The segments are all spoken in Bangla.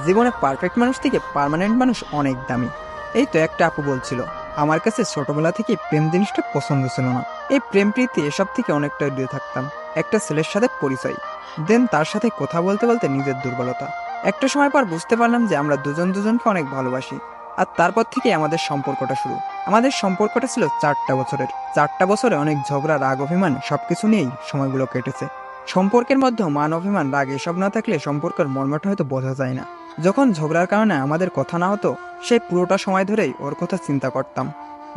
জীবনে পারফেক্ট মানুষ থেকে পার্মানেন্ট মানুষ অনেক দামি। এই তো একটা আপু বলছিল, আমার কাছে ছোটবেলা থেকে প্রেম জিনিসটা পছন্দ ছিল না। এই প্রেম প্রীতি এসব থেকে অনেকটা দূরে থাকতাম। একটা ছেলের সাথে পরিচয়, দেন তার সাথে কথা বলতে বলতে নিজের দুর্বলতা। একটা সময় পর বুঝতে পারলাম যে আমরা দুজন দুজনকে অনেক ভালোবাসি। আর তারপর থেকে আমাদের সম্পর্কটা শুরু। আমাদের সম্পর্কটা ছিল 4টা বছরের। 4টা বছরে অনেক ঝগড়া, রাগ, অভিমান সবকিছু নিয়েই সময়গুলো কেটেছে। সম্পর্কের মধ্যে মান, অভিমান, রাগ এসব না থাকলে সম্পর্কের মর্মটা হয়তো বোঝা যায় না। যখন ঝগড়ার কারণে আমাদের কথা না হতো, সেই পুরোটা সময় ধরেই ওর কথা চিন্তা করতাম।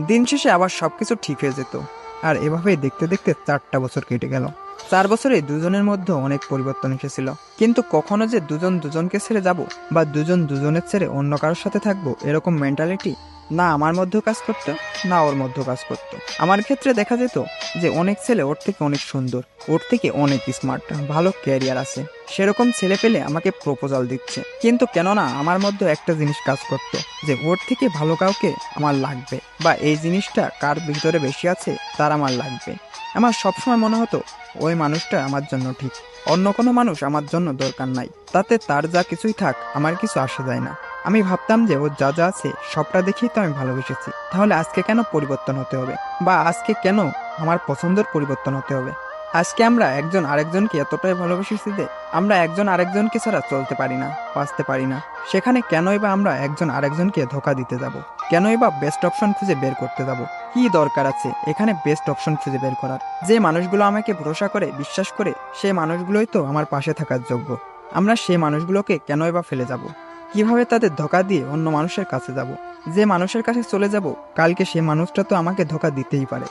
দিন শেষে আবার সবকিছু ঠিক হয়ে যেত। আর এভাবেই দেখতে দেখতে 4টা বছর কেটে গেল। 4 বছরে দুজনের মধ্যে অনেক পরিবর্তন এসেছিল, কিন্তু কখনো যে দুজন দুজনকে ছেড়ে যাব বা দুজন দুজনের ছেড়ে অন্য কারোর সাথে থাকবো এরকম মেন্টালিটি না আমার মধ্যেও কাজ করতো, না ওর মধ্যেও কাজ করতো। আমার ক্ষেত্রে দেখা যেত যে অনেক ছেলে ওর থেকে অনেক সুন্দর, ওর থেকে অনেক স্মার্ট, ভালো ক্যারিয়ার আছে, সেরকম ছেলে পেলে আমাকে প্রপোজাল দিচ্ছে। কিন্তু কেননা আমার মধ্যে একটা জিনিস কাজ করতো, যে ওর থেকে ভালো কাউকে আমার লাগবে, বা এই জিনিসটা কার ভিতরে বেশি আছে তার আমার লাগবে। আমার সবসময় মনে হতো ওই মানুষটা আমার জন্য ঠিক, অন্য কোনো মানুষ আমার জন্য দরকার নাই। তাতে তার যা কিছুই থাক আমার কিছু আসে যায় না। আমি ভাবতাম যে ওর যা যা আছে সবটা দেখেই তো আমি ভালোবেসেছি, তাহলে আজকে কেন পরিবর্তন হতে হবে, বা আজকে কেন আমার পছন্দের পরিবর্তন হতে হবে। আজকে আমরা একজন আরেকজনকে এতটাই ভালোবেসেছি যে আমরা একজন আরেকজনকে ছাড়া চলতে পারি না, বাঁচতে পারি না। সেখানে কেনই বা আমরা একজন আরেকজনকে ধোঁকা দিতে যাব? কেনই বা বেস্ট অপশন খুঁজে বের করতে যাব? কি দরকার আছে এখানে বেস্ট অপশন খুঁজে বের করার? যে মানুষগুলো আমাকে ভরসা করে, বিশ্বাস করে, সেই মানুষগুলোই তো আমার পাশে থাকার যোগ্য। আমরা সেই মানুষগুলোকে কেনই বা ফেলে যাব? কিভাবে তাদের ধোঁকা দিয়ে অন্য মানুষের কাছে যাব? যে মানুষের কাছে চলে যাব, কালকে সে মানুষটা তো আমাকে ধোঁকা দিতেই পারে,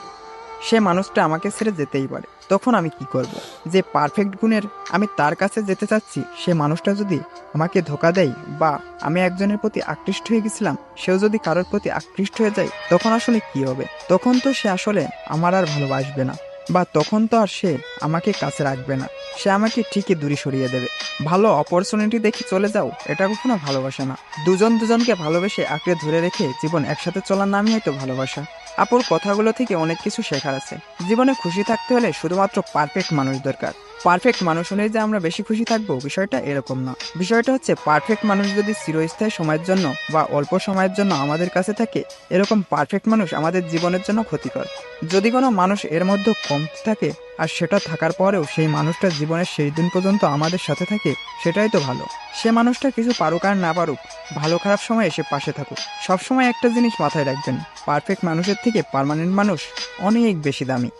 সে মানুষটা আমাকে ছেড়ে যেতেই পারে। তখন আমি কি করব? যে পারফেক্ট গুণের আমি তার কাছে যেতে চাচ্ছি, সে মানুষটা যদি আমাকে ধোঁকা দেয়, বা আমি একজনের প্রতি আকৃষ্ট হয়ে গেছিলাম, সেও যদি কারোর প্রতি আকৃষ্ট হয়ে যায়, তখন আসলে কি হবে? তখন তো সে আসলে আমার আর ভালোবাসবে না, বা তখন তো আর সে আমাকে কাছে রাখবে না, সে আমাকে ঠিকই দূরে সরিয়ে দেবে। ভালো অপরচুনিটি দেখে চলে যাও, এটা কখনো ভালোবাসা না। দুজন দুজনকে ভালোবেসে আঁকড়ে ধরে রেখে জীবন একসাথে চলার নামই হয়তো ভালোবাসা। আপুর কথাগুলো থেকে অনেক কিছু শেখার আছে। জীবনে খুশি থাকতে হলে শুধুমাত্র পারফেক্ট মানুষ দরকার। পারফেক্ট মানুষ হলেই যে আমরা বেশি খুশি থাকবো, বিষয়টা এরকম না। বিষয়টা হচ্ছে পারফেক্ট মানুষ যদি চিরস্থায়ী সময়ের জন্য বা অল্প সময়ের জন্য আমাদের কাছে থাকে, এরকম পারফেক্ট মানুষ আমাদের জীবনের জন্য ক্ষতিকর। যদি কোনো মানুষ এর মধ্যে কমতে থাকে, আর সেটা থাকার পরেও সেই মানুষটা জীবনের শেষ দিন পর্যন্ত আমাদের সাথে থাকে, সেটাই তো ভালো। সে মানুষটা কিছু পারুক আর না পারুক, ভালো খারাপ সময় এসে পাশে থাকুক। সবসময় একটা জিনিস মাথায় রাখবেন, পারফেক্ট মানুষের থেকে পার্মানেন্ট মানুষ অনেক বেশি দামি।